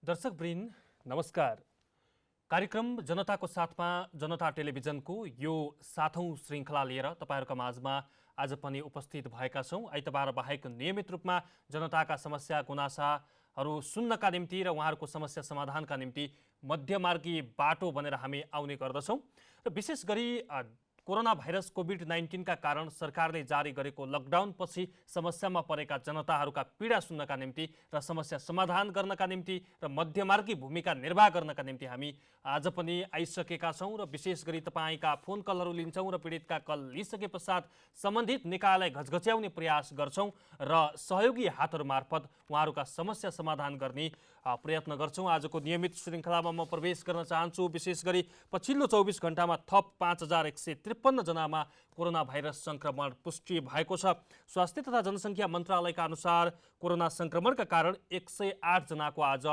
दर्शकवृन्द नमस्कार। कार्यक्रम जनताको साथमा जनता टेलिभिजनको यो 7औं श्रृङ्खला लिएर तपाईहरुका माझमा आज पनि उपस्थित भएका छौं। आइतबार बाहेक नियमित रूपमा जनताका समस्या गुनासाहरू सुन्नका निम्ति र उहाँहरूको समस्या समाधानका निम्ति मध्यमार्गी बाटो बनेर हामी आउने गर्दछौं। र विशेष गरी कोरोना भाइरस कोभिड-19 का कारण सरकारले जारी गरेको लकडाउन पछि समस्यामा परेका जनताहरूका पीडा सुन्नका निम्ति र समस्या समाधान गर्नका निम्ति र मध्यमार्गी भूमिका निर्वाह गर्नका निम्ति हामी आज पनि आइसकेका छौं र विशेष गरी तपाईका फोन कलहरू लिन्छौं र पीडितका कल लिइसके पश्चात सम्बन्धित निकायलाई घचघच्याउने प्रयास गर्छौं र सहयोगी हातहरू मार्फत उहाँहरूका समस्या समाधान गर्ने प्रयत्न गर्छौं। आजको नियमित श्रृङ्खलामा म प्रवेश गर्न चाहन्छु। विशेष गरी पछिल्लो 24 घण्टामा थप 5153 जनामा कोरोना भाइरस संक्रमण पुष्टि भएको छ। स्वास्थ्य तथा जनसङ्ख्या मन्त्रालयका अनुसार कोरोना संक्रमणका कारण 108 जनाको आज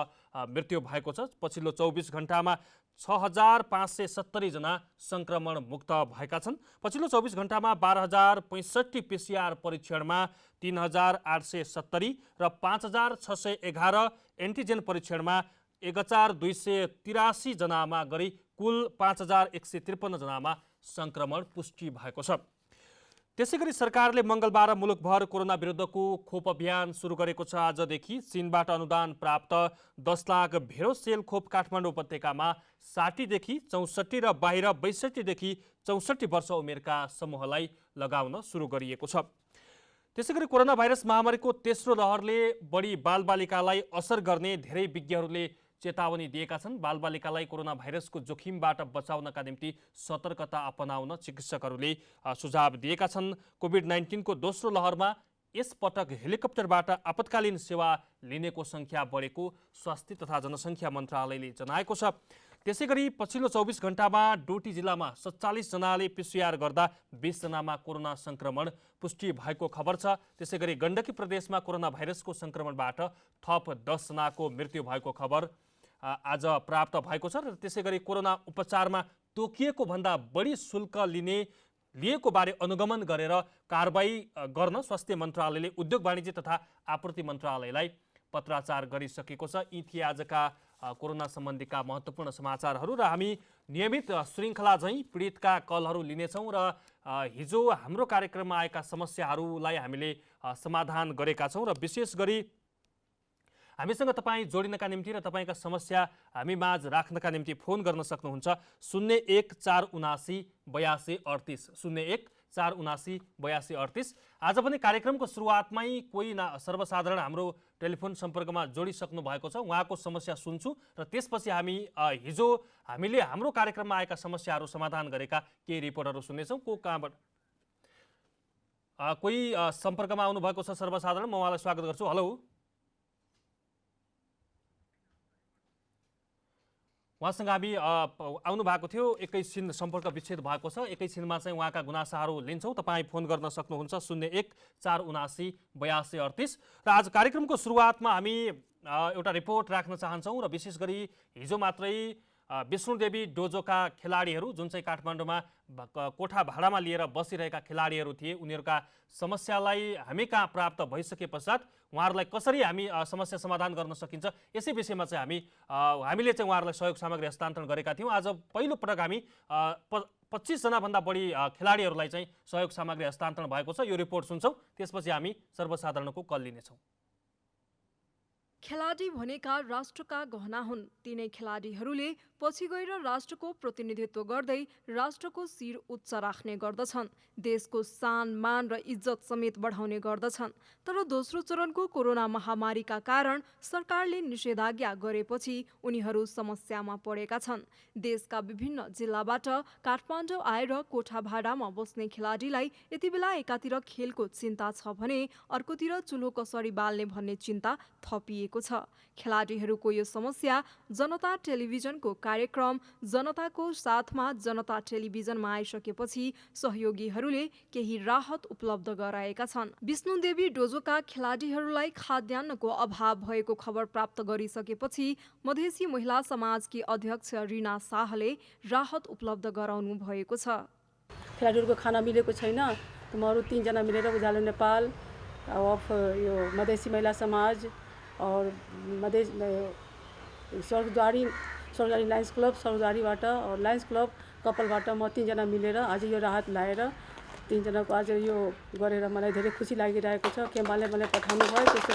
मृत्यु भएको छ। पछिल्लो 24 घण्टामा 6570 जना संक्रमण मुक्त भएका छन्। पछिल्लो 24 घण्टामा 12065 पीसीआर परीक्षणमा 3870 र 5611 एन्टिजेन परीक्षणमा 1283 जनामा गरी कुल 5153 जनामा संक्रमण पुष्टि भएको छ। त्यसैगरी सरकारले मंगलबार मुलुकभर कोरोना विरुद्धको खोप अभियान सुरु गरेको छ। आजदेखि चीनबाट अनुदान प्राप्त 10 लाख भेरो सेल खोप काठमाडौँ उपत्यकामा 60 देखि 64 र बाहिर 62 देखि 64 वर्ष उमेरका समूहलाई लगाउन सुरु गरिएको छ। त्यसैगरी कोरोना भाइरस महामारीको तेस्रो लहरले बढी बालबालिकालाई असर गर्ने धेरै विज्ञहरूले चेतावनी दिएका छन्। बालबालिकालाई कोरोना भाइरसको जोखिमबाट बचाउनका निम्ति सतर्कता अपनाउन चिकित्सकहरूले सुझाव दिएका छन्। कोभिड-19 को दोस्रो लहरमा यसपटक हेलिकप्टरबाट आपतकालीन सेवा लिनेको संख्या बढेको स्वास्थ्य तथा जनसङ्ख्या मन्त्रालयले जनाएको छ। त्यसैगरी पछिल्लो 24 घण्टामा डोटी जिल्लामा 47 जनाले पीसीआर गर्दा 20 जनामा कोरोना संक्रमण पुष्टि भएको खबर छ। त्यसैगरी गण्डकी प्रदेशमा कोरोना भाइरसको संक्रमणबाट थप 10 जनाको मृत्यु भएको खबर आज प्राप्त भएको छ। र त्यसैगरी कोरोना उपचारमा तोकिएको भन्दा बढी शुल्क लिएको बारे अनुगमन गरेर कारबाही गर्न स्वास्थ्य मन्त्रालयले उद्योग वाणिज्य तथा आपूर्ति मन्त्रालयलाई पत्राचार गरिसकेको छ। यी थिए आजका कोरोना सम्बन्धीका महत्त्वपूर्ण समाचारहरू र हामी नियमित श्रृङ्खला झैं पीडितका कलहरू लिनेछौँ र हिजो हाम्रो कार्यक्रममा आएका समस्याहरूलाई हामीले समाधान गरेका छौँ र विशेष गरी हामीसँग तपाईँ जोडिनका निम्ति र तपाईँका समस्या हामी माझ राख्नका निम्ति फोन गर्न सक्नुहुन्छ 01 479 82 38 01 479 82 38। आज पनि कार्यक्रमको सुरुवातमै कोही सर्वसाधारण हाम्रो टेलिफोन सम्पर्कमा जोडिसक्नु भएको छ। उहाँको समस्या सुन्छु र त्यसपछि हामी हिजो हामीले हाम्रो कार्यक्रममा आएका समस्याहरू समाधान गरेका केही रिपोर्टहरू सुन्नेछौँ। को कहाँबाट कोही सम्पर्कमा आउनु भएको छ सर्वसाधारण, म उहाँलाई स्वागत गर्छु। हेलो, उहाँसँग हामी आउनु भएको थियो, एकैछिन सम्पर्क विच्छेद भएको छ। एकैछिनमा चाहिँ उहाँका गुनासाहरू लिन्छौँ। तपाईँ फोन गर्न सक्नुहुन्छ 01 479 82 38। र आज कार्यक्रमको सुरुवातमा हामी एउटा रिपोर्ट राख्न चाहन्छौँ र विशेष गरी हिजो मात्रै विष्णुदेवी डोजोका खेलाडीहरू जुन चाहिँ काठमाडौँमा कोठा भाडामा लिएर बसिरहेका खेलाडीहरू थिए, उनीहरूका समस्यालाई हामी कहाँ प्राप्त भइसके पश्चात उहाँहरूलाई कसरी हामी समस्या समाधान गर्न सकिन्छ यसै विषयमा चाहिँ हामीले चाहिँ उहाँहरूलाई सहयोग सामग्री हस्तान्तरण गरेका थियौँ। आज पहिलो पटक हामी 25 जनाभन्दा बढी खेलाडीहरूलाई चाहिँ सहयोग सामग्री हस्तान्तरण भएको छ। यो रिपोर्ट सुन्छौँ, त्यसपछि हामी सर्वसाधारणको कल लिनेछौँ। खेलाडी भनेका राष्ट्रका गहना हुन्। तिनै खेलाडीहरूले पछि गएर राष्ट्रको प्रतिनिधित्व गर्दै राष्ट्रको शिर उच्च राख्ने गर्दछन्, देशको सान मान र इज्जत समेत बढाउने गर्दछन्। तर दोस्रो चरणको कोरोना महामारीका कारण सरकारले निषेधाज्ञा गरेपछि उनीहरू समस्यामा परेका छन्। देशका विभिन्न जिल्लाबाट काठमाडौँ आएर कोठा भाडामा बस्ने खेलाडीलाई यति बेला एकातिर खेलको चिन्ता छ भने अर्कोतिर चुलो कसरी बाल्ने भन्ने चिन्ता थपिएको छ। खेलाडीहरूको यो समस्या जनता टेलिभिजनको कार्यक्रम जनताको साथमा जनता टेलिभिजनमा आइसकेपछि सहयोगीहरूले केही राहत उपलब्ध गराएका छन्। विष्णुदेवी डोजोका खेलाडीहरूलाई खाद्यान्नको अभाव भएको खबर प्राप्त गरिसकेपछि मधेसी महिला समाजकी अध्यक्ष रिना शाहले राहत उपलब्ध गराउनु भएको छ। खेलाडीहरूको खाना मिलेको छैन, म अरू 3 जना मिलेर उज्यालो नेपाल यो मधेसी महिला समाज और स्वर्गद्वारी लायन्स क्लब स्वर्गद्वारीबाट लायन्स क्लब कपालबाट म 3 जना मिलेर आज यो राहत ल्याएर 3 जनाको आज यो गरेर मलाई धेरै खुसी लागिरहेको छ। केमाले मलाई पठाउनु भयो त्यस्तो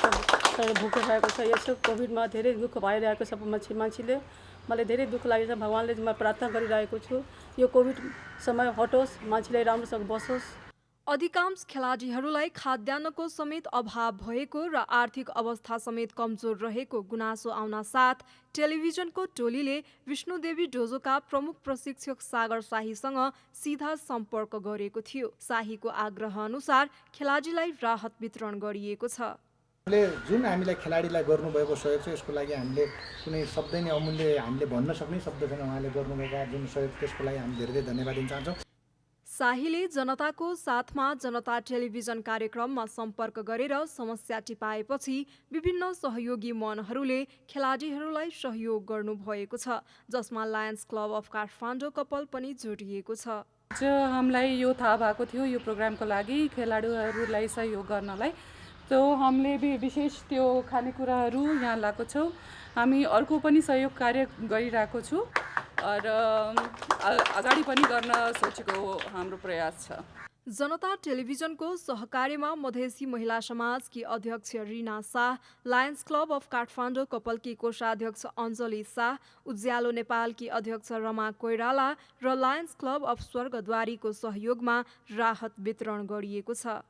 सब भोकै रहेको छ। यसो कोभिडमा धेरै दुःख भइरहेको छ मान्छेले, मलाई धेरै दुःख लागेको छ। भगवानले म प्रार्थना गरिरहेको छु यो कोभिड समय हटोस्, मान्छेले राम्रोसँग बसोस्। अधिकांश खेलाडीहरूलाई खाद्यान्नको समेत अभाव भएको र आर्थिक अवस्था समेत कमजोर रहेको गुनासो आउन साथ टेलिभिजनको टोलीले विष्णुदेवी डोजोका प्रमुख प्रशिक्षक सागर शाहीसँग सीधा सम्पर्क गरेको थियो। शाहीको आग्रह अनुसार खेलाडीलाई राहत वितरण गरिएको छ। जुन हामीलाई खेलाडीलाई गर्नुभएको सहयोग छ यसको लागि हामीले कुनै शब्द नै अमूल्य हामीले भन्न सक्ने शब्द छैन। उहाँले गर्नुभएका जुन सहयोग त्यसको लागि हामी धेरै धेरै धन्यवाद दिन चाहन्छौँ। शाहीले जनताको साथमा जनता टेलिभिजन कार्यक्रममा सम्पर्क गरेर समस्या टिपाएपछि विभिन्न सहयोगी मनहरूले खेलाडीहरूलाई सहयोग गर्नुभएको छ, जसमा लायन्स क्लब अफ काठमाडौँ कपाल पनि जोडिएको छ। हामीलाई यो थाहा भएको थियो यो प्रोग्रामको लागि खेलाडीहरूलाई सहयोग गर्नलाई, तो हामीले विशेष त्यो खानेकुराहरू यहाँ ल्याएको छौँ। हामी अर्को पनि सहयोग कार्य गरिरहेको छु र अगाडि पनि गर्न सोचेको हाम्रो प्रयास छ। जनता टेलिभिजनको सहकार्यमा मधेसी महिला समाजकी अध्यक्ष Rina Shah, Lions club of Kathmandu कपालकी कोषाध्यक्ष अञ्जली शाह, उज्यालो नेपालकी अध्यक्ष रमा कोइराला र लायन्स क्लब अफ स्वर्गद्वारीको सहयोगमा राहत वितरण गरिएको छ।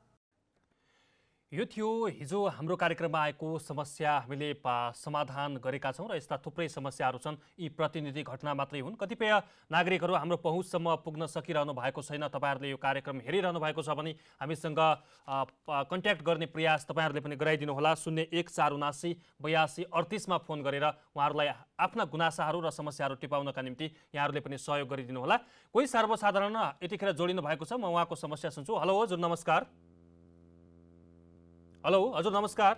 यो थियो हिजो हाम्रो कार्यक्रममा आएको समस्या हामीले समाधान गरेका छौँ र यस्ता थुप्रै समस्याहरू छन्। यी प्रतिनिधि घटना मात्रै हुन्। कतिपय नागरिकहरू हाम्रो पहुँचसम्म पुग्न सकिरहनु भएको छैन। तपाईँहरूले यो कार्यक्रम हेरिरहनु भएको छ भने हामीसँग कन्ट्याक्ट गर्ने प्रयास तपाईँहरूले पनि गराइदिनु होला। 0147 82 38मा फोन गरेर उहाँहरूलाई आफ्ना गुनासाहरू र समस्याहरू टिपाउनका निम्ति यहाँहरूले पनि सहयोग गरिदिनु होला। कोही सर्वसाधारण यतिखेर जोडिनु भएको छ, म उहाँको समस्या सुन्छु। हेलो हजुर नमस्कार। हेलो हजुर नमस्कार।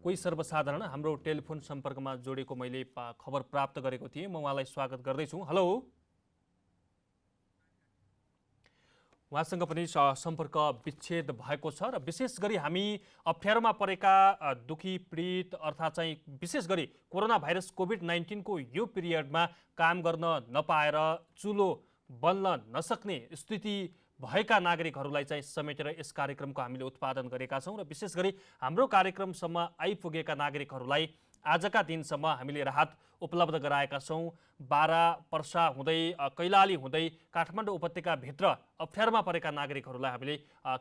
कोही सर्वसाधारण हाम्रो टेलिफोन सम्पर्कमा जोडेको मैले खबर प्राप्त गरेको थिएँ, म उहाँलाई स्वागत गर्दैछु। हेलो, उहाँसँग पनि सम्पर्क विच्छेद भएको छ र विशेष गरी हामी अप्ठ्यारोमा परेका दुखी पीडित अर्थात् चाहिँ विशेष गरी कोरोना भाइरस कोभिड-19 को यो पिरियडमा काम गर्न नपाएर चुलो बल्न नसक्ने स्थिति भएका नागरिकहरूलाई चाहिँ समेटेर यस कार्यक्रमको हामीले उत्पादन गरेका छौँ र विशेष गरी हाम्रो कार्यक्रमसम्म आइपुगेका नागरिकहरूलाई आजका दिनसम्म हामीले राहत उपलब्ध गराएका छौँ। बारा पर्सा हुँदै कैलाली हुँदै काठमाडौँ उपत्यकाभित्र अप्ठ्यारोमा परेका नागरिकहरूलाई हामीले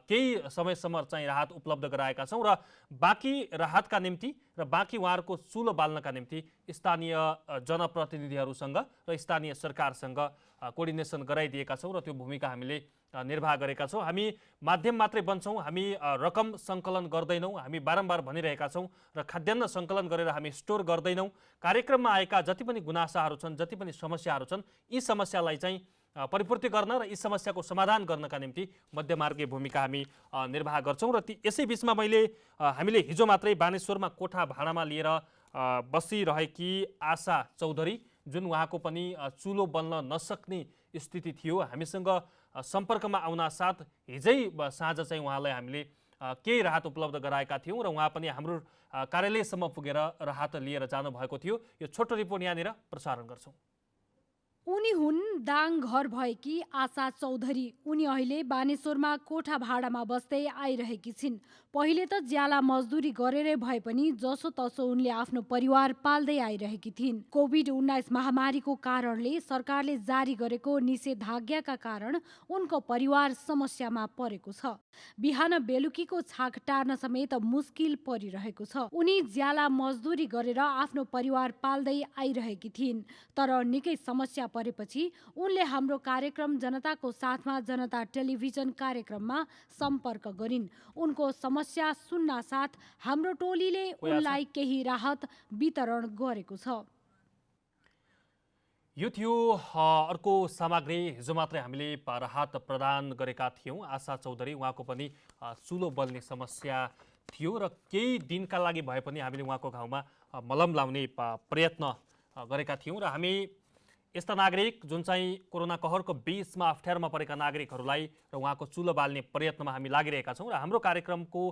केही समयसम्म चाहिँ राहत उपलब्ध गराएका छौँ र बाँकी राहतका निम्ति र बाँकी उहाँहरूको चुलो बाल्नका निम्ति स्थानीय जनप्रतिनिधिहरूसँग र स्थानीय सरकारसँग कोर्डिनेसन गराइदिएका छौँ र त्यो भूमिका हामीले निर्वाह गरेका छौँ। हामी माध्यम मात्रै बन्छौँ, हामी रकम सङ्कलन गर्दैनौँ। हामी बारम्बार भनिरहेका छौँ र खाद्यान्न सङ्कलन गरेर हामी स्टोर गर्दैनौँ। कार्यक्रममा आएका जति पनि गुनासाहरू छन्, जति पनि समस्याहरू छन्, यी समस्यालाई चाहिँ परिपूर्ति गर्न र यी समस्याको समाधान गर्नका निम्ति मध्यमार्गीय भूमिका हामी निर्वाह गर्छौँ। र यसै बिचमा हामीले हिजो मात्रै बानेश्वरमा कोठा भाडामा लिएर बसिरहेकी आशा चौधरी, जुन उहाँको पनि चुलो बल्न नसक्ने स्थिति थियो, हामीसँग सम्पर्कमा आउन साथ हिजै साँझ चाहिँ उहाँलाई हामीले केही राहत उपलब्ध गराएका थियौँ र उहाँ पनि हाम्रो कार्यालयसम्म पुगेर राहत लिएर जानुभएको थियो। यो छोटो रिपोर्ट यहाँनिर प्रसारण गर्छौँ। उनी हुन् दाङ घर भएकी आशा चौधरी। उनी अहिले बानेश्वरमा कोठा भाडामा बस्दै आइरहेकी छिन्। पहिले त ज्याला मजदुरी गरेरै भए पनि जसो तसो उनले आफ्नो परिवार पाल्दै आइरहेकी थिइन्। कोभिड-19 महामारीको कारणले सरकारले जारी गरेको निषेधाज्ञाका कारण उनको परिवार समस्यामा परेको छ। बिहान बेलुकीको छाक टार्न समेत मुस्किल परिरहेको छ। उनी ज्याला मजदुरी गरेर आफ्नो परिवार पाल्दै आइरहेकी थिइन्, तर निकै समस्या परेपछि उनले हाम्रो कार्यक्रम जनताको साथमा जनता टेलिभिजन कार्यक्रममा सम्पर्क गरिन्। उनको समस्या सुन्न साथ हाम्रो टोलीले उनलाई केही राहत वितरण गरेको छ। यो थियो अर्को सामग्री। हिजो मात्रै हामीले राहत प्रदान गरेका थियौँ। आशा चौधरी, उहाँको पनि चुलो बल्ने समस्या थियो र केही दिनका लागि भए पनि हामीले उहाँको घाउमा मलम लाउने प्रयत्न गरेका थियौँ र हामी यस्ता नागरिक जुन चाहिँ कोरोना कहरको बीचमा अप्ठ्यारोमा परेका नागरिकहरूलाई र उहाँको चुलो बाल्ने प्रयत्नमा हामी लागिरहेका छौँ र हाम्रो कार्यक्रमको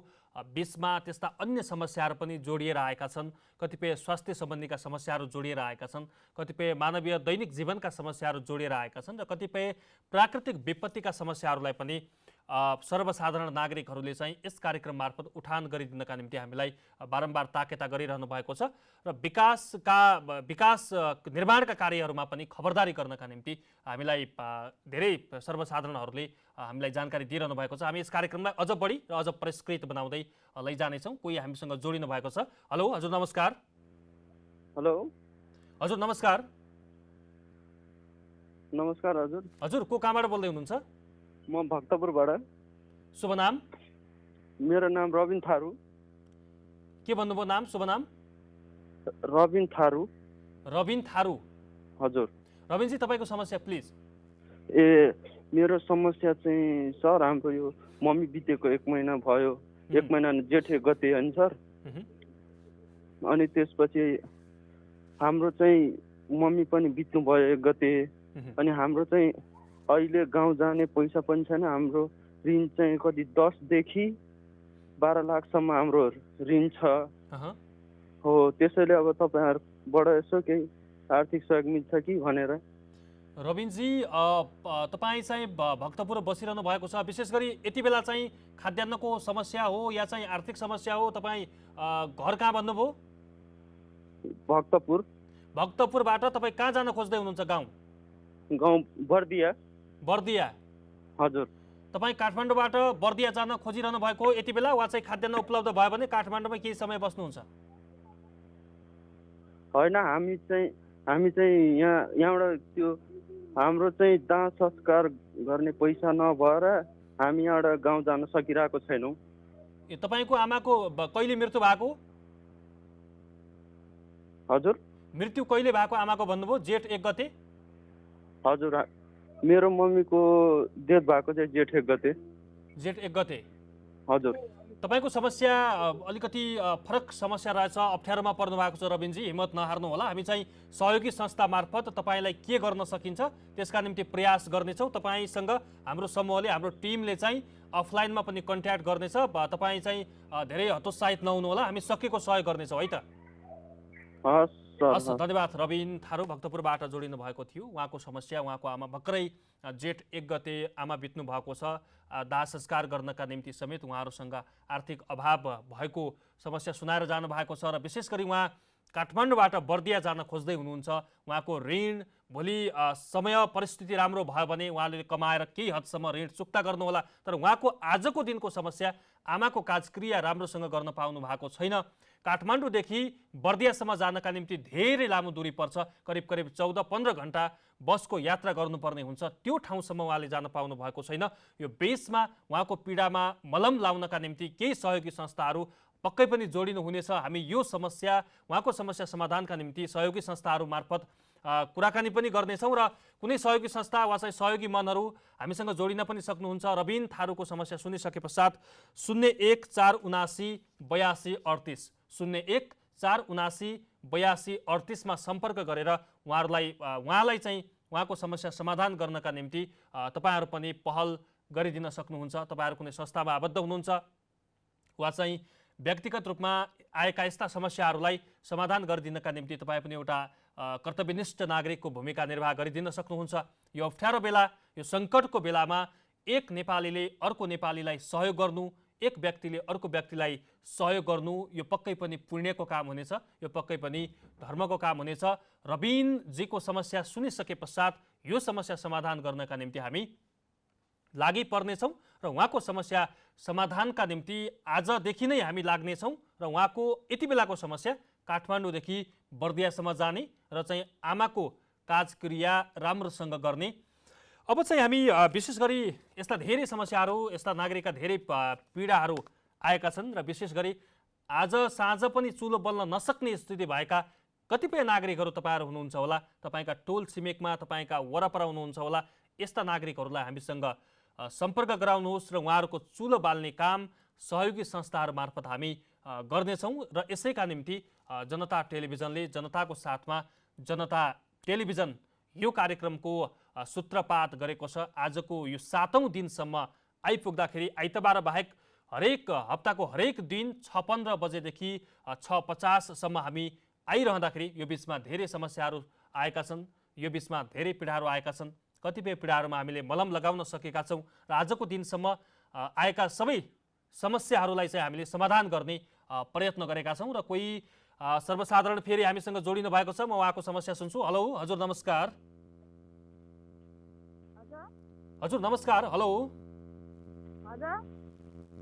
बीचमा त्यस्ता अन्य समस्याहरू पनि जोडिएर आएका छन्। कतिपय स्वास्थ्य सम्बन्धीका समस्याहरू जोडिएर आएका छन्, कतिपय मानवीय दैनिक जीवनका समस्याहरू जोडिएर आएका छन् र कतिपय प्राकृतिक विपत्तिका समस्याहरूलाई पनि सर्वसाधारण नागरिकहरूले चाहिँ यस कार्यक्रम मार्फत उठान गरिदिनका निम्ति हामीलाई बारम्बार ताकेता गरिरहनु भएको छ र विकास निर्माणका कार्यहरूमा पनि खबरदारी गर्नका निम्ति हामीलाई धेरै सर्वसाधारणहरूले हामीलाई जानकारी दिइरहनु भएको छ। हामी यस कार्यक्रमलाई अझ बढी र अझ परिष्कृत बनाउँदै लैजानेछौँ। कोही हामीसँग जोडिनु भएको छ। हेलो हजुर नमस्कार। हेलो हजुर नमस्कार। नमस्कार हजुर। हजुर को कहाँबाट बोल्दै हुनुहुन्छ? म भक्तपुरबाट। शुभ नाम? मेरो नाम रबिन थारू। के भन्नुभयो नाम? शुभ नाम? रबिन थारू। रबिन थारू। हजुर। रबिनजी तपाईँको समस्या प्लिज। मेरो समस्या चाहिँ सर हाम्रो यो मम्मी बितेको 1 महिना भयो। 1 महिना जेठ 1 गते होइन सर। अनि त्यसपछि हाम्रो चाहिँ मम्मी पनि बित्नु भयो 1 गते। अनि हाम्रो चाहिँ अहिले गाउँ जाने पैसा पनि छैन। हाम्रो ऋण चाहिँ कति 10 देखि 12 लाखसम्म हाम्रो ऋण छ। हो त्यसैले अब तपाईँहरूबाट यसो केही आर्थिक सहयोग मिल्छ कि भनेर। रबिनजी तपाईँ चाहिँ भक्तपुर बसिरहनु भएको छ। विशेष गरी यति बेला चाहिँ खाद्यान्नको समस्या हो या चाहिँ आर्थिक समस्या हो? तपाईँ घर कहाँ भन्नुभयो? भक्तपुर। भक्तपुरबाट तपाईँ कहाँ जान खोज्दै हुनुहुन्छ? गाउँ बर्दिया। बर्दिया। हजुर। तपाईँ काठमाडौँबाट बर्दिया जान खोजिरहनु भएको हो यति बेला, वा चाहिँ खाद्यान्न उपलब्ध भयो भने काठमाडौँमा केही समय बस्नुहुन्छ? होइन हामी चाहिँ यहाँबाट त्यो हाम्रो चाहिँ दाह संस्कार गर्ने पैसा नभएर हामी यहाँबाट गाउँ जान सकिरहेको छैनौँ। तपाईँको आमाको कहिले मृत्यु भएको? हजुर। मृत्यु कहिले भएको आमाको भन्नुभयो? जेठ 1 गते। हजुर। मेरो मम्मीको डेथ भएको चाहिँ जेठ 1 गते। जेठ 1 गते। हजुर। तपाईको समस्या अलिकति फरक समस्या रहेछ, अप्ठ्यारोमा पर्नु भएको छ रबिनजी। हिम्मत नहार्नु होला। हामी चाहिँ सहयोगी संस्था मार्फत तपाईलाई के गर्न सकिन्छ त्यसका निम्ति प्रयास गर्नेछौँ। तपाईसँग हाम्रो समूहले, हाम्रो टिमले चाहिँ अफलाइनमा पनि कन्ट्याक्ट गर्नेछ। तपाईँ चाहिँ धेरै हतोत्साहित नहुनु होला, हामी सकेको सहयोग गर्नेछौँ है त। हस्, धन्यवाद। रबिन थारू भक्तपुरबाट जोडिनु भएको थियो। उहाँको समस्या, उहाँको आमा भर्खरै जेठ 1 गते आमा बित्नु भएको छ। दाह संस्कार गर्नका निम्ति समेत उहाँहरूसँग आर्थिक अभाव भएको समस्या सुनाएर जानु भएको छ र विशेष गरी उहाँ काठमाडौँबाट बर्दिया जान खोज्दै हुनुहुन्छ। उहाँको ऋण भोलि समय परिस्थिति राम्रो भयो भने उहाँले कमाएर केही हदसम्म ऋण चुक्ता गर्नुहोला। तर उहाँको आजको दिनको समस्या आमाको काजक्रिया राम्रोसँग गर्न पाउनु भएको छैन। काठमाडौँदेखि बर्दियासम्म जानका निम्ति धेरै लामो दूरी पर्छ। करिब 14-15 घण्टा बसको यात्रा गर्नुपर्ने हुन्छ। त्यो ठाउँसम्म उहाँले जान पाउनु भएको छैन। यो बेसमा उहाँको पीडामा मलम लाउनका निम्ति केही सहयोगी संस्थाहरू पक्कै पनि जोडिनु हुनेछ। हामी यो समस्या, उहाँको समस्या समाधानका निम्ति सहयोगी संस्थाहरू मार्फत कुराकानी पनि गर्नेछौँ र कुनै सहयोगी संस्था वा चाहिँ सहयोगी मनहरू हामीसँग जोडिन पनि सक्नुहुन्छ। रबिन थारूको समस्या सुनिसके पश्चात 01-479-8238 01-479-8238 मा सम्पर्क गरेर उहाँलाई चाहिँ उहाँको समस्या समाधान गर्नका निम्ति तपाईहरू पनि पहल गरिदिन सक्नुहुन्छ। तपाईहरू कुनै संस्थामा आबद्ध हुनुहुन्छ वा चाहिँ व्यक्तिगत रूपमा आएका यस्ता समस्याहरूलाई समाधान गरिदिनका निम्ति तपाईँ पनि एउटा कर्तव्यनिष्ठ नागरिकको भूमिका निर्वाह गरिदिन सक्नुहुन्छ। यो अप्ठ्यारो बेला, यो सङ्कटको बेलामा एक नेपालीले अर्को नेपालीलाई सहयोग गर्नु, एक व्यक्तिले अर्को व्यक्तिलाई सहयोग गर्नु, यो पक्कै पनि पुण्यको काम हुनेछ, यो पक्कै पनि धर्मको काम हुनेछ। रबिनजीको समस्या सुनिसके पश्चात यो समस्या समाधान गर्नका निम्ति हामी लागि पर्नेछौँ र उहाँको समस्या समाधानका निम्ति आजदेखि नै हामी लाग्नेछौँ र उहाँको यति बेलाको समस्या काठमाडौँदेखि बर्दियासम्म जाने र चाहिँ आमाको काजक्रिया राम्रोसँग गर्ने। अब चाहिँ हामी विशेष गरी यस्ता धेरै समस्याहरू, यस्ता नागरिकका धेरै पीडाहरू आएका छन् र विशेष गरी आज साँझ पनि चुलो बल्न नसक्ने स्थिति भएका कतिपय नागरिकहरू तपाईँहरू हुनुहुन्छ होला। तपाईँका टोल छिमेकमा, तपाईँका वरपर हुनुहुन्छ होला। यस्ता नागरिकहरूलाई हामीसँग सम्पर्क गराउनुहोस् र उहाँहरूको चुलो बाल्ने काम सहयोगी संस्थाहरू मार्फत हामी गर्नेछौँ र यसैका निम्ति जनता टेलिभिजनले जनताको साथमा जनता टेलिभिजन यो कार्यक्रमको सूत्रपात गरेको छ। आजको यो 7औं दिनसम्म आइपुग्दाखेरि आइतबार बाहेक हरेक हप्ताको हरेक दिन 6:15 बजेदेखि 6:50सम्म हामी आइरहँदाखेरि यो बिचमा धेरै समस्याहरू आएका छन्, यो बिचमा धेरै पीडाहरू आएका छन्। कतिपय पीडाहरूमा हामीले मलम लगाउन सकेका छौँ र आजको दिनसम्म आएका सबै समस्याहरूलाई चाहिँ हामीले समाधान गर्ने प्रयत्न गरेका छौँ। र कोही सर्वसाधारण फेरि हामीसँग जोडिनु भएको छ, म उहाँको समस्या सुन्छु। हेलो हजुर नमस्कार। हजुर नमस्कार। हेलो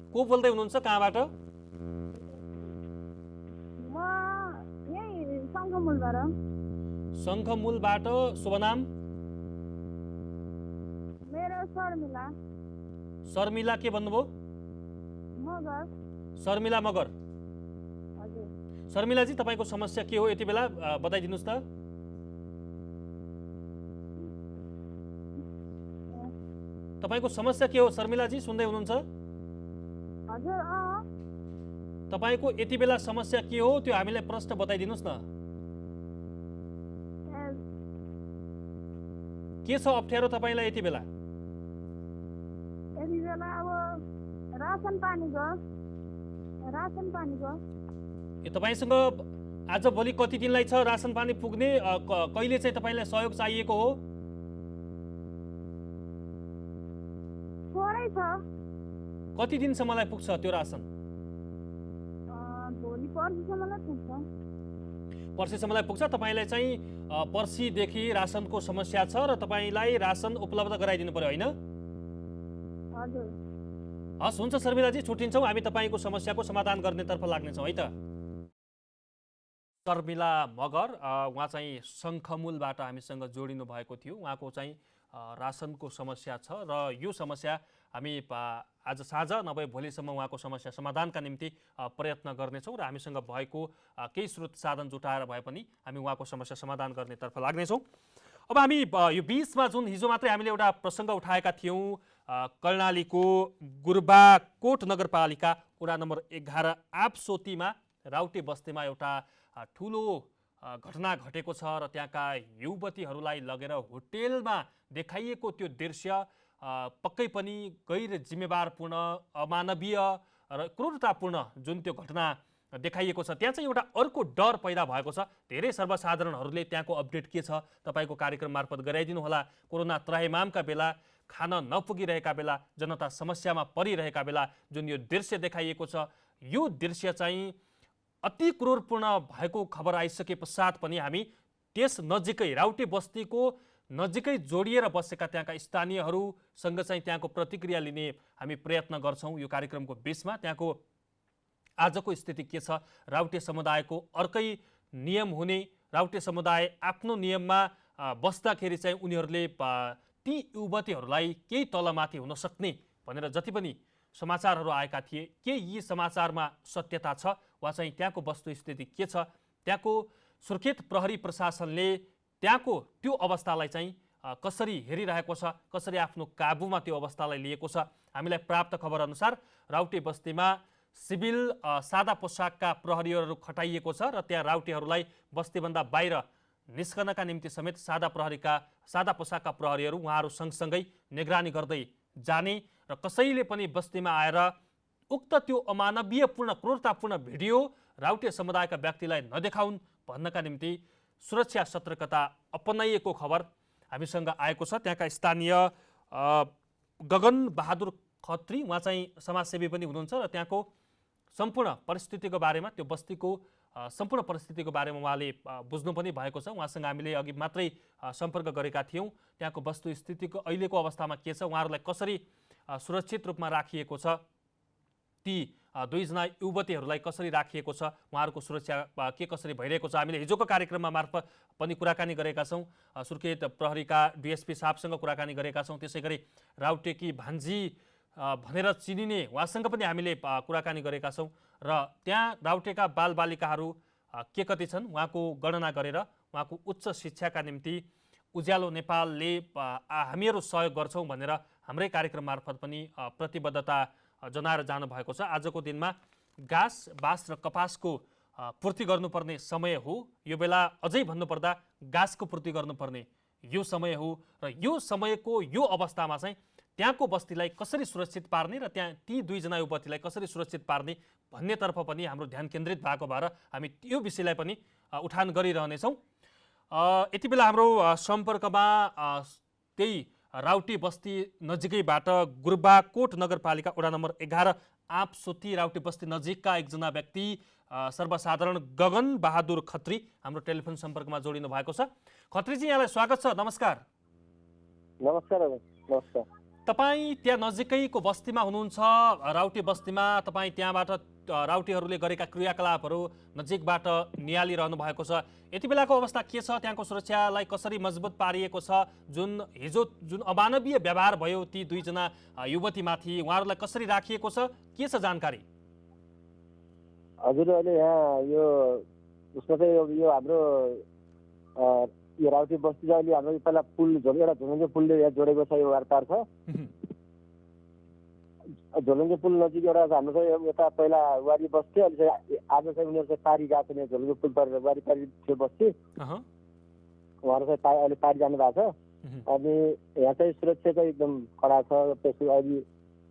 को बोल्दै हुनुहुन्छ, कहाँबाट? शङ्खमूलबाट। शुभ नाम? शर्मिला के भन्नुभयो? शर्मिला मगर। शर्मिलाजी तपाईँको समस्या के हो यति बेला बताइदिनुहोस् त। तपाईँको समस्या के हो शर्मिलाजी, सुन्दै हुनुहुन्छ? तपाईँको यति बेला समस्या के हो त्यो हामीलाई प्रश्न बताइदिनुहोस् न। के छ अप्ठ्यारो तपाईँलाई यति बेला? तपाईँसँग आज भोलि कति दिनलाई छ रासन पानी पुग्ने? कहिले चाहिँ तपाईँलाई सहयोग चाहिएको हो? कति दिनसम्मलाई पुग्छ त्यो रासन? पर्सिसम्मलाई पुग्छ। तपाईँलाई चाहिँ पर्सिदेखि रासनको समस्या छ र तपाईँलाई रासन उपलब्ध गराइदिनु पर्यो, होइन? हस्, हुन्छ शर्मिलाजी, छुट्टिन्छौँ। हामी तपाईँको समस्याको समाधान गर्नेतर्फ लाग्नेछौँ है त। शर्मिला मगर उहाँ चाहिँ शङ्खमूलबाट हामीसँग जोडिनु भएको थियो। उहाँको चाहिँ रासनको समस्या छ र यो समस्या हामी आज साँझ नभए भोलिसम्म उहाँको समस्या समाधानका निम्ति प्रयत्न गर्नेछौँ र हामीसँग भएको केही स्रोत साधन जुटाएर भए पनि हामी उहाँको समस्या समाधान गर्नेतर्फ लाग्नेछौँ। अब हामी यो 20मा जुन हिजो मात्रै हामीले एउटा प्रसङ्ग उठाएका थियौँ, कर्णालीको गुर्बाकोट नगरपालिका वडा नम्बर 11 आपसोतीमा राउटे बस्तीमा एउटा ठुलो घटना घटेको छ र त्यहाँका युवतीहरूलाई लगेर होटेलमा देखाइएको त्यो दृश्य पक्कै पनि गैर जिम्मेवारपूर्ण, अमानवीय र क्रूरतापूर्ण जुन त्यो घटना देखाइएको छ, त्यहाँ चाहिँ एउटा अर्को डर पैदा भएको छ। धेरै सर्वसाधारणहरूले त्यहाँको अपडेट के छ तपाईँको कार्यक्रम मार्फत गराइदिनु होला। कोरोना त्राहिमामका बेला, खान नपुगिरहेका बेला, जनता समस्यामा परिरहेका बेला जुन यो दृश्य देखाइएको छ, यो दृश्य चाहिँ अति क्रूरपूर्ण भएको खबर आइसके पश्चात पनि हामी त्यस नजिकै राउटे बस्तीको नजिकै जोडिएर बसेका त्यहाँका स्थानीयहरूसँग चाहिँ त्यहाँको प्रतिक्रिया लिने हामी प्रयत्न गर्छौँ यो कार्यक्रमको बिचमा। त्यहाँको आजको स्थिति के छ, राउटे समुदायको अर्कै नियम हुने, राउटे समुदाय आफ्नो नियममा बस्दाखेरि चाहिँ उनीहरूले ती युवतीहरूलाई केही तलमाथि हुन सक्ने भनेर जति पनि समाचारहरू आएका थिए, के यी समाचारमा सत्यता छ वा चाहिँ त्यहाँको वस्तुस्थिति के छ? त्यहाँको सुर्खेत प्रहरी प्रशासनले त्यहाँको त्यो अवस्थालाई चाहिँ कसरी हेरिरहेको छ, कसरी आफ्नो काबुमा त्यो अवस्थालाई लिएको छ? हामीलाई प्राप्त खबर अनुसार राउटे बस्तीमा सिभिल सादा पोसाकका प्रहरीहरू खटाइएको छ र त्यहाँ राउटेहरूलाई बस्तीभन्दा बाहिर निस्कनका निम्ति समेत सादा पोसाकका प्रहरीहरू उहाँहरू सँगसँगै निगरानी गर्दै जाने र कसैले पनि बस्तीमा आएर उक्त त्यो अमानवीयपूर्ण क्रूरतापूर्ण भिडियो राउटे समुदायका व्यक्तिलाई नदेखाउन् भन्नका निम्ति सुरक्षा सतर्कता अपनाइएको खबर हामीसँग आएको छ। त्यहाँका स्थानीय गगन बहादुर खत्री उहाँ चाहिँ समाजसेवी पनि हुनुहुन्छ र त्यहाँको सम्पूर्ण परिस्थितिको बारेमा, त्यो बस्तीको सम्पूर्ण परिस्थितिको बारेमा उहाँले बुझ्नु पनि भएको छ। उहाँसँग हामीले अघि मात्रै सम्पर्क गरेका थियौँ। त्यहाँको वस्तुस्थितिको अहिलेको अवस्थामा के छ, उहाँहरूलाई कसरी सुरक्षित रूपमा राखिएको छ, ती दुईजना युवतीहरूलाई कसरी राखिएको छ, उहाँहरूको सुरक्षा के कसरी भइरहेको छ, हामीले हिजोको कार्यक्रममा मार्फत पनि कुराकानी गरेका छौँ। सुर्खेत प्रहरीका डिएसपी साहबसँग कुराकानी गरेका छौँ। त्यसै गरी राउटेकी भान्जी भनेर चिनिने उहाँसँग पनि हामीले कुराकानी गरेका छौँ र त्यहाँ राउटेका बालबालिकाहरू के कति छन् उहाँको गणना गरेर उहाँको उच्च शिक्षाका निम्ति उज्यालो नेपालले हामीहरू सहयोग गर्छौँ भनेर हाम्रै कार्यक्रम मार्फत पनि प्रतिबद्धता जनाएर जानुभएको छ। आजको दिनमा घाँस, बाँस र कपासको पूर्ति गर्नुपर्ने समय हो। यो बेला अझै भन्नुपर्दा घाँसको पूर्ति गर्नुपर्ने यो समय हो र यो समयको यो अवस्थामा चाहिँ त्यहाँको बस्तीलाई कसरी सुरक्षित पार्ने र त्यहाँ ती दुईजना युवतीलाई कसरी सुरक्षित पार्ने भन्नेतर्फ पनि हाम्रो ध्यान केन्द्रित भएको भएर हामी यो विषयलाई पनि उठान गरिरहनेछौँ। यति बेला हाम्रो सम्पर्कमा त्यही राउटे बस्ती नजिकैबाट गुर्बाकोट नगरपालिका वडा नम्बर 11 आपसोती राउटे बस्ती नजिकका एकजना व्यक्ति सर्वसाधारण गगन बहादुर खत्री हाम्रो टेलिफोन सम्पर्कमा जोडिनु भएको छ। खत्रीजी, यहाँलाई स्वागत छ। नमस्कार। नमस्कार। नमस्कार। तपाईँ त्यहाँ नजिकैको बस्तीमा हुनुहुन्छ, राउटे बस्तीमा। तपाईँ त्यहाँबाट राउटेहरूले गरेका क्रियाकलापहरू नजिकबाट निहालिरहनु भएको छ। यति बेलाको अवस्था के छ? त्यहाँको सुरक्षालाई कसरी मजबुत पारिएको छ? जुन अमानवीय व्यवहार भयो ती दुईजना युवतीमाथि, उहाँहरूलाई कसरी राखिएको छ, के छ जानकारी? हजुर, अहिले यहाँ यो उसमा चाहिँ यो हाम्रो यो राउटे बस्ती चाहिँ अहिले हाम्रो पहिला पुल एउटा झोलुङ्गे पुलले यहाँ जोडेको छ, यो वारपार छ। झोलुङ्गे पुल नजिक एउटा हाम्रो चाहिँ यता पहिला वारी बस्ती, अहिले चाहिँ आज चाहिँ उनीहरू चाहिँ पारी गएको छ। झोलुङ्गे पुल पर वारी थियो बस्ती, उहाँहरू चाहिँ अहिले पारी जानु भएको छ। अनि यहाँ चाहिँ सुरक्षा चाहिँ एकदम कडा छ। त्यसो अहिले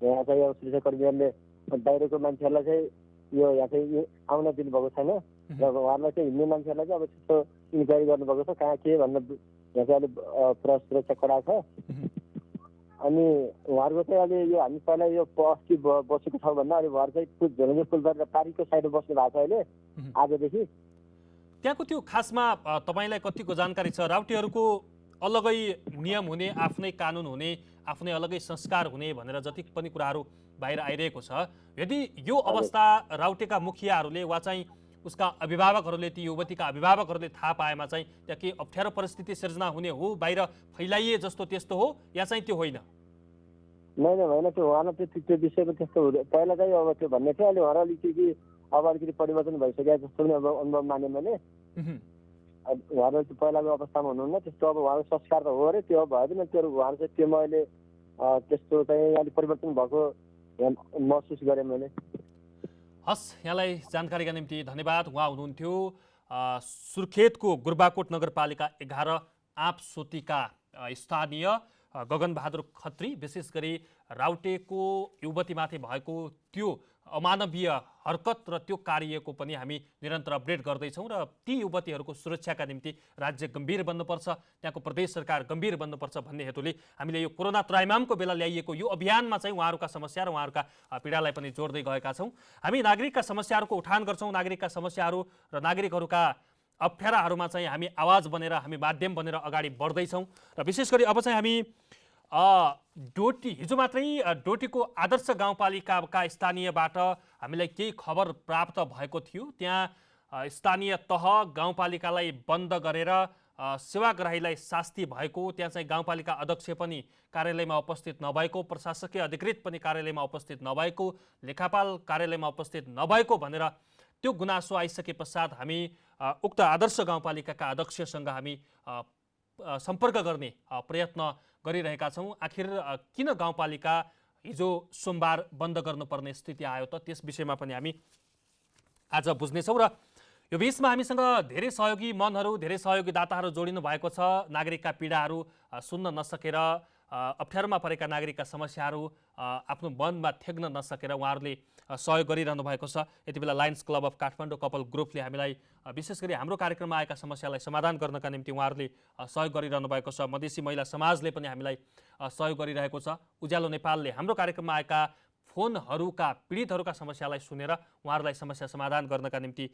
यहाँ चाहिँ सुरक्षाकर्मीहरूले बाहिरको मान्छेहरूलाई चाहिँ यो यहाँ चाहिँ आउन दिनुभएको छैन र उहाँहरूलाई चाहिँ हिँड्ने मान्छेहरूलाई चाहिँ अब त्यस्तो इन्क्वायरी गर्नुभएको छ कहाँ के भन्ने। यहाँ चाहिँ अहिले पुरा सुरक्षा कडा छ। अनि उहाँहरूको चाहिँ अहिले यो हामी पहिला यो अस्ति बसेको ठाउँभन्दा अहिले उहाँहरू चाहिँ झोलुङ्गे पुलबाट पारीको साइडमा बस्नु भएको छ अहिले आजदेखि। त्यहाँको त्यो खासमा तपाईँलाई कतिको जानकारी छ? राउटेहरूको अलगै नियम हुने, आफ्नै कानुन हुने, आफ्नै अलगै संस्कार हुने भनेर जति पनि कुराहरू बाहिर आइरहेको छ, यदि यो अवस्था राउटेका मुखियाहरूले वा चाहिँ उसका अभिभावकहरूले, ती युवतीका अभिभावकहरूले थाहा पाएमा चाहिँ त्यहाँ के अप्ठ्यारो परिस्थिति सिर्जना हुने हो, बाहिर फैलाइए जस्तो त्यस्तो हो या चाहिँ त्यो होइन? होइन, त्यो उहाँलाई त्यो विषयमा त्यस्तो हुँदैन। पहिला चाहिँ अब त्यो भन्ने थियो, अहिले उहाँहरू अलिकति अब अलिकति परिवर्तन भइसक्यो जस्तो पनि अब अनुभव मान्यो भने। उहाँहरू त्यो पहिलाको अवस्थामा हुनुहुन्न, त्यस्तो अब उहाँको संस्कार त हो अरे, त्यो भएन। त्यो उहाँहरू चाहिँ त्योमा अहिले त्यस्तो चाहिँ अलिक परिवर्तन भएको महसुस गरेँ मैले। हस्, यहाँलाई जानकारीका निम्ति धन्यवाद। उहाँ हुनुहुन्थ्यो सुर्खेतको गुर्बाकोट नगरपालिका 11 आपसोतीका स्थानीय गगन बहादुर खत्री। विशेष गरी राउटेको युवतीमाथि भएको त्यो अमानवीय हरकत र त्यो कार्यको पनि हामी निरन्तर अपडेट गर्दैछौँ र ती युवतीहरूको सुरक्षाका निम्ति राज्य गम्भीर बन्नुपर्छ, त्यहाँको प्रदेश सरकार गम्भीर बन्नुपर्छ भन्ने हेतुले हामीले यो कोरोना त्राइमामको बेला ल्याइएको यो अभियानमा चाहिँ उहाँहरूका समस्या र उहाँहरूका पीडालाई पनि जोड्दै गएका छौँ। हामी नागरिकका समस्याहरूको उठान गर्छौँ, नागरिकका समस्याहरू र नागरिकहरूका अप्ठ्याराहरूमा चाहिँ हामी आवाज बनेर, हामी माध्यम बनेर अगाडि बढ्दैछौँ। र विशेष गरी अब चाहिँ हामी हिजो मात्रै डोटीको आदर्श गाउँपालिकाका स्थानीयबाट हामीलाई केही खबर प्राप्त भएको थियो। त्यहाँ स्थानीय तह गाउँपालिकालाई बन्द गरेर सेवाग्राहीलाई शास्ति भएको, त्यहाँ चाहिँ गाउँपालिका अध्यक्ष पनि कार्यालयमा उपस्थित नभएको, प्रशासकीय अधिकृत पनि कार्यालयमा उपस्थित नभएको, लेखापाल कार्यालयमा उपस्थित नभएको भनेर त्यो गुनासो आइसके पश्चात हामी उक्त आदर्श गाउँपालिकाका अध्यक्षसँग हामी सम्पर्क गर्ने प्रयत्न गरिरहेका छौँ। आखिर किन गाउँपालिका हिजो सोमबार बन्द गर्नुपर्ने स्थिति आयो त, त्यस विषयमा पनि हामी आज बुझ्नेछौँ। र यो बिचमा हामीसँग धेरै सहयोगी मनहरू, धेरै सहयोगी दाताहरू जोडिनु भएको छ। नागरिकका पीडाहरू सुन्न नसकेर, अप्ठ्यारोमा परेका नागरिकका समस्याहरू आफ्नो मनमा थेग्न नसकेर उहाँहरूले सहयोग गरिरहनु भएको छ। यति बेला Lions club of Kathmandu couple ग्रुपले हामीलाई विशेष गरी हाम्रो कार्यक्रममा आएका समस्यालाई समाधान गर्नका निम्ति उहाँहरूले सहयोग गरिरहनु भएको छ। मधेसी महिला समाजले पनि हामीलाई सहयोग गरिरहेको छ। उज्यालो नेपालले हाम्रो कार्यक्रममा आएका फोनहरूका पीडितहरूका समस्यालाई सुनेर उहाँहरूलाई समस्या समाधान गर्नका निम्ति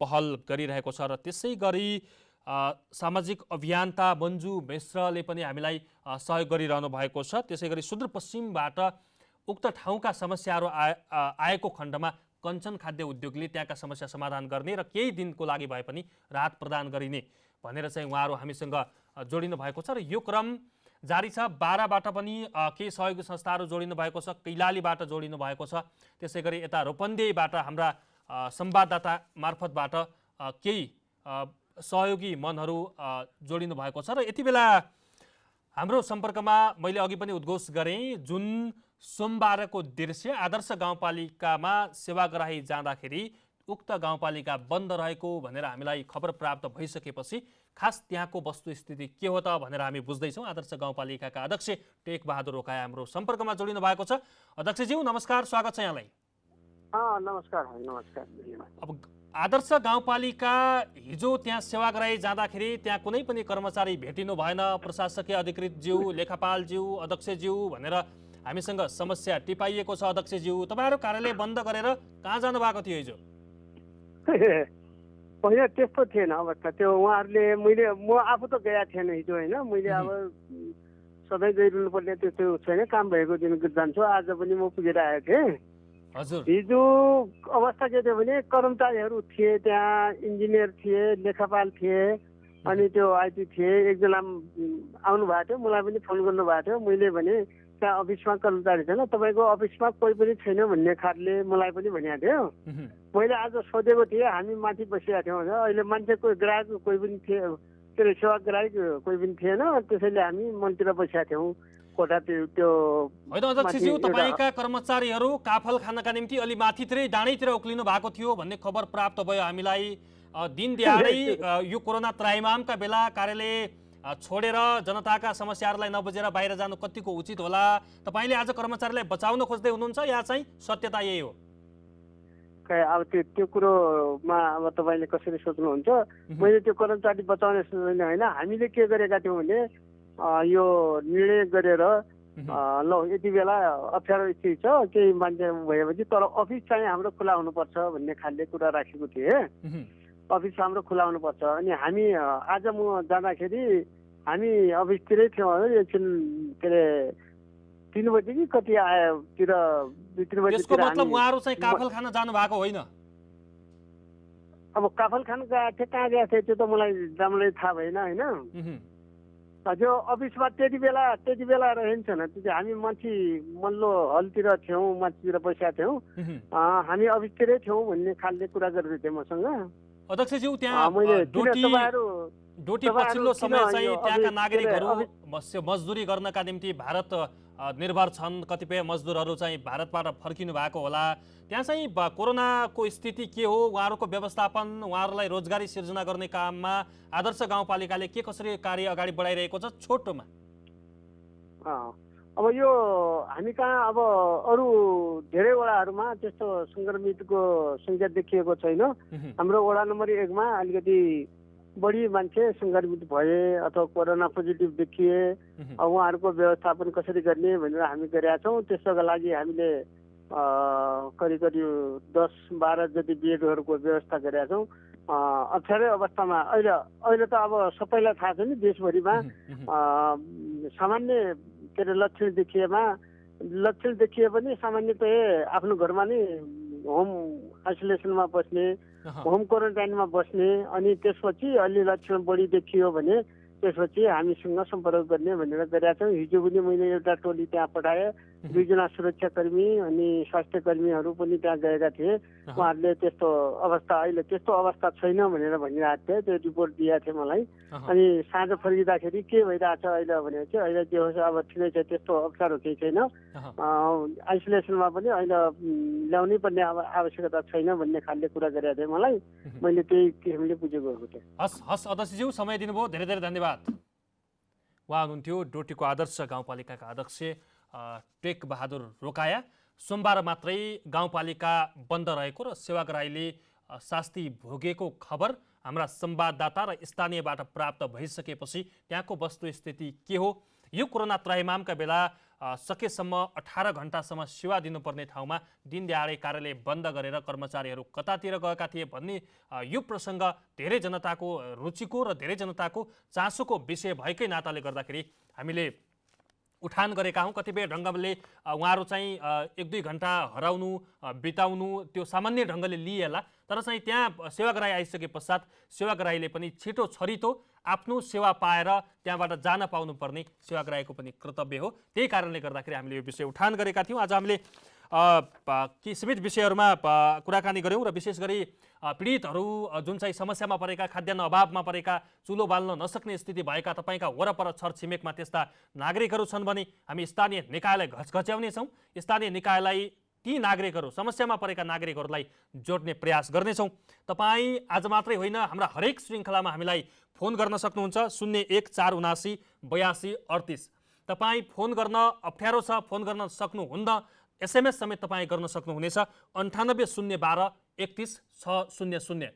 पहल गरिरहेको छ। र त्यसै गरी सामाजिक अभियन्ता मन्जु मिश्रले पनि हामीलाई सहयोग गरिरहनु भएको छ। त्यसै गरी सुदूरपश्चिमबाट उक्त ठाउँका समस्याहरू आएको खण्डमा कञ्चन खाद्य उद्योगले त्यहाँका समस्या समाधान गर्ने र केही दिनको लागि भए पनि राहत प्रदान गरिने भनेर चाहिँ उहाँहरू हामीसँग जोडिनु भएको छ। र यो क्रम जारी छ। बाराबाट पनि केही सहयोगी संस्थाहरू जोडिनु भएको छ, कैलालीबाट जोडिनु भएको छ। त्यसै गरी यता रूपन्देहीबाट हाम्रा संवाददाता मार्फतबाट केही सहयोगी मनहरू जोडिनु भएको छ। र यति बेला हाम्रो सम्पर्कमा मैले अघि पनि उद्घोष गरेँ, जुन सोमबारको दृश्य आदर्श गाउँपालिकामा सेवाग्राही जाँदाखेरि उक्त गाउँपालिका बन्द रहेको भनेर हामीलाई खबर प्राप्त भइसकेपछि खास त्यहाँको वस्तुस्थिति के हो त भनेर हामी बुझ्दैछौँ। आदर्श गाउँपालिकाका अध्यक्ष टेक बहादुर रोकाया हाम्रो सम्पर्कमा जोडिनु भएको छ। अध्यक्षज्यू नमस्कार, स्वागत छ यहाँलाई। नमस्कार नमस्कार। अब आदर्श गाउँपालिका हिजो त्यहाँ सेवाग्राही जाँदाखेरि त्यहाँ कुनै पनि कर्मचारी भेटिनु भएन, प्रशासकीय अधिकृतज्यू, लेखापालज्यू, अध्यक्षज्यू भनेर हामीसँग समस्या टिपाइएको छ। अध्यक्षज्यू तपाईँहरू कार्यालय बन्द गरेर कहाँ जानु भएको थियो हिजो? पहिला त्यस्तो थिएन अवस्था। त्यो उहाँहरूले म आफू त गएको थिएन हिजो होइन। मैले अब सधैँ गइरहनु पर्ने त्यस्तो छैन, काम भएको दिन जान्छु। आज पनि म पुगेर आएको थिएँ। हजुर, हिजो अवस्था के थियो भने कर्मचारीहरू थिए, त्यहाँ इन्जिनियर थिए, लेखापाल थिए, अनि त्यो आइटी थिए। एकजना आउनु भएको थियो, मलाई पनि फोन गर्नुभएको थियो। मैले भने त्यहाँ अफिसमा कर्मचारी छैन, तपाईँको अफिसमा कोही पनि छैन भन्ने खालले मलाई पनि भनेको थियो। मैले आज सोधेको थिएँ, हामी माथि बसिरहेको थियौँ। अहिले मान्छे कोही ग्राहक कोही पनि थिए, के अरे सेवाग्राहक कोही पनि थिएन। त्यसैले हामी मन्दिर बसिरहेको थियौँ कोठा त्यो। होइन अध्यक्षज्यू, तपाईँका कर्मचारीहरू काफल खानका निम्ति अलि माथितिरै डाँडैतिर उक्लिनु भएको थियो भन्ने खबर प्राप्त भयो हामीलाई। दिन दिहाडै यो कोरोना त्राहिमामका बेला कार्यालय छोडेर जनताका समस्याहरूलाई नबुझेर बाहिर जानु कतिको उचित होला? तपाईँले आज कर्मचारीलाई बचाउन खोज्दै हुनुहुन्छ या चाहिँ सत्यता यही हो? अब त्यो कुरोमा अब तपाईँले कसरी सोच्नुहुन्छ? मैले त्यो कर्मचारी बचाउने सोच्दैन होइन। हामीले के गरेका थियौँ भने यो निर्णय गरेर ल यति बेला अप्ठ्यारो स्थिति छ, केही मान्छे भएपछि तर अफिस चाहिँ हाम्रो खुला हुनुपर्छ भन्ने खालले कुरा राखेको थिएँ। अफिस हाम्रो खुला हुनुपर्छ। अनि हामी आज म जाँदाखेरि हामी अफिसतिरै थियौँ। एकछिन के अरे 3 बजी कि कति आयोतिर 2-3 बजी। त्यसको मतलब उहाँहरू चाहिँ काफल खान जानु भएको होइन? अब काफल खान गएको थिएँ, कहाँ गएको थिएँ त्यो त मलाई राम्ररी थाहा भएन होइन। त्यो अफिसमा त्यति बेला रहन्छ न, त्यो हामी माथि मल्लो हलतिर थियौँ, माथितिर बसेका थियौँ। हामी अफिसतिरै थियौँ भन्ने खालले कुरा गर्दै थिएँ मसँग। अध्यक्षज्यू त्यहाँ डोटी पछिल्लो समय चाहिँ त्यहाँका नागरिकहरू मजदुरी गर्नका निम्ति भारत निर्भर छन्। कतिपय मजदुरहरू चाहिँ भारतबाट फर्किनु भएको होला। त्यहाँ चाहिँ कोरोनाको स्थिति के हो, उहाँहरूको व्यवस्थापन, उहाँहरूलाई रोजगारी सिर्जना गर्ने काममा आदर्श गाउँपालिकाले के कसरी कार्य अगाडि बढाइरहेको छ छोटोमा? अब यो हामी कहाँ अब अरू धेरै वडाहरूमा त्यस्तो सङ्क्रमितको सङ्ख्या देखिएको छैन। हाम्रो वडा नम्बर 1 मा अलिकति बढी मान्छे सङ्क्रमित भए अथवा कोरोना पोजिटिभ देखिए। अब उहाँहरूको व्यवस्थापन कसरी गर्ने भनेर हामी गरेका छौँ। त्यसका लागि हामीले करिब 10-12 जति बेडहरूको व्यवस्था गरेका छौँ। अप्ठ्यारै अवस्थामा अहिले त अब सबैलाई थाहा छ नि देशभरिमा सामान्य के अरे लक्षण देखिए पनि सामान्यतया आफ्नो घरमा नै होम आइसोलेसनमा बस्ने, होम क्वारेन्टाइनमा बस्ने। अनि त्यसपछि अलि लक्षण बढी देखियो भने त्यसपछि हामीसँग सम्पर्क गर्ने भनेर गरेका छौँ। हिजो पनि मैले एउटा टोली त्यहाँ पठाएँ, 2 जना सुरक्षाकर्मी अनि स्वास्थ्य कर्मीहरू पनि त्यहाँ गएका थिए। उहाँहरूले त्यस्तो अवस्था छैन भनेर भनिरहेको थिए, त्यो रिपोर्ट दिएको थियो मलाई। अनि साँझ फर्किँदाखेरि के भइरहेछ अहिले भनेपछि अहिले जे होस् अब ठिकै छ, त्यस्तो अप्ठ्यारो केही छैन। आइसोलेसनमा पनि अहिले ल्याउनै पर्ने आवश्यकता छैन भन्ने खालले कुरा गरेका थिए मलाई। मैले त्यही किसिमले बुझेको थिएँ। हस् अध्यक्षज्यू, समय दिनुभयो, धेरै धेरै धन्यवाद। उहाँ हुनुहुन्थ्यो डोटीको आदर्श गाउँपालिकाका अध्यक्ष टेक बहादुर रोकाया। सोमबार मात्रै गाउँपालिका बन्द रहेको र सेवाग्राहीले शास्ति भोगेको खबर हाम्रा संवाददाता र स्थानीयबाट प्राप्त भइसकेपछि त्यहाँको वस्तुस्थिति के हो, यो कोरोना त्राहिमामका बेला सकेसम्म 18 घण्टासम्म सेवा दिनुपर्ने ठाउँमा दिन दिहाडै कार्यालय बन्द गरेर कर्मचारीहरू कतातिर गएका थिए भन्ने यो प्रसङ्ग धेरै जनताको रुचिको र धेरै जनताको चासोको विषय भएकै नाताले गर्दाखेरि हामीले उठान गरेका हौँ। कतिपय ढङ्गले उहाँहरू चाहिँ 1-2 घण्टा हराउनु बिताउनु त्यो सामान्य ढङ्गले लिएला, तर चाहिँ त्यहाँ सेवाग्राही आइसके पश्चात सेवाग्राहीले पनि छिटो छरितो आफ्नो सेवा पाएर त्यहाँबाट जान पाउनुपर्ने सेवाग्राहीको पनि कर्तव्य हो। त्यही कारणले गर्दाखेरि हामीले यो विषय उठान गरेका थियौँ। आज हामीले केही सीमित विषयहरूमा कुराकानी गऱ्यौँ र विशेष गरी पीडितहरू जुन चाहिँ समस्यामा परेका, खाद्यान्न अभावमा परेका, चुलो बाल्न नसक्ने स्थिति भएका तपाईँका वरपर छरछिमेकमा त्यस्ता नागरिकहरू छन् भने हामी स्थानीय निकायलाई घचघच्याउनेछौँ। स्थानीय निकायलाई ती नागरिकहरू, समस्यामा परेका नागरिकहरूलाई जोड्ने प्रयास गर्नेछौँ। तपाईँ आज मात्रै होइन, हाम्रा हरेक श्रृङ्खलामा हामीलाई फोन गर्न सक्नुहुन्छ 0147798238। तपाईँ फोन गर्न अप्ठ्यारो छ, फोन गर्न सक्नुहुन्न, SMS समेत तपाईँ गर्न सक्नुहुनेछ 9802 31600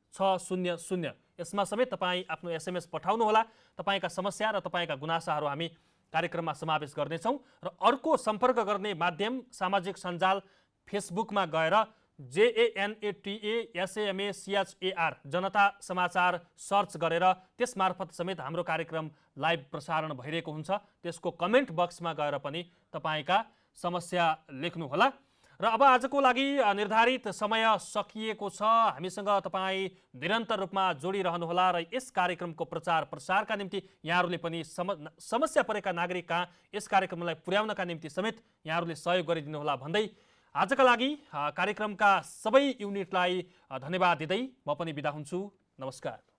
38012 यसमा समेत तपाईँ आफ्नो SMS पठाउनुहोला। तपाईँका समस्या र तपाईँका गुनासाहरू हामी कार्यक्रममा समावेश गर्नेछौँ। र अर्को सम्पर्क गर्ने माध्यम सामाजिक सञ्जाल फेसबुकमा गएर JANATASAMACHAR जनता समाचार सर्च गरेर त्यसमार्फत समेत हाम्रो कार्यक्रम लाइभ प्रसारण भइरहेको हुन्छ। त्यसको कमेन्ट बक्समा गएर पनि तपाईँका समस्या लेख्नुहोला। र अब आजको लागि निर्धारित समय सकिएको छ। हामीसँग तपाईँ निरन्तर रूपमा जोडिरहनुहोला र यस कार्यक्रमको प्रचार प्रसारका निम्ति यहाँहरूले पनि समस्या परेका नागरिक कहाँ यस कार्यक्रमलाई पुर्याउनका निम्ति समेत यहाँहरूले सहयोग गरिदिनुहोला भन्दै आजका लागि कार्यक्रमका सबै युनिटलाई धन्यवाद दिँदै म पनि बिदा हुन्छु। नमस्कार।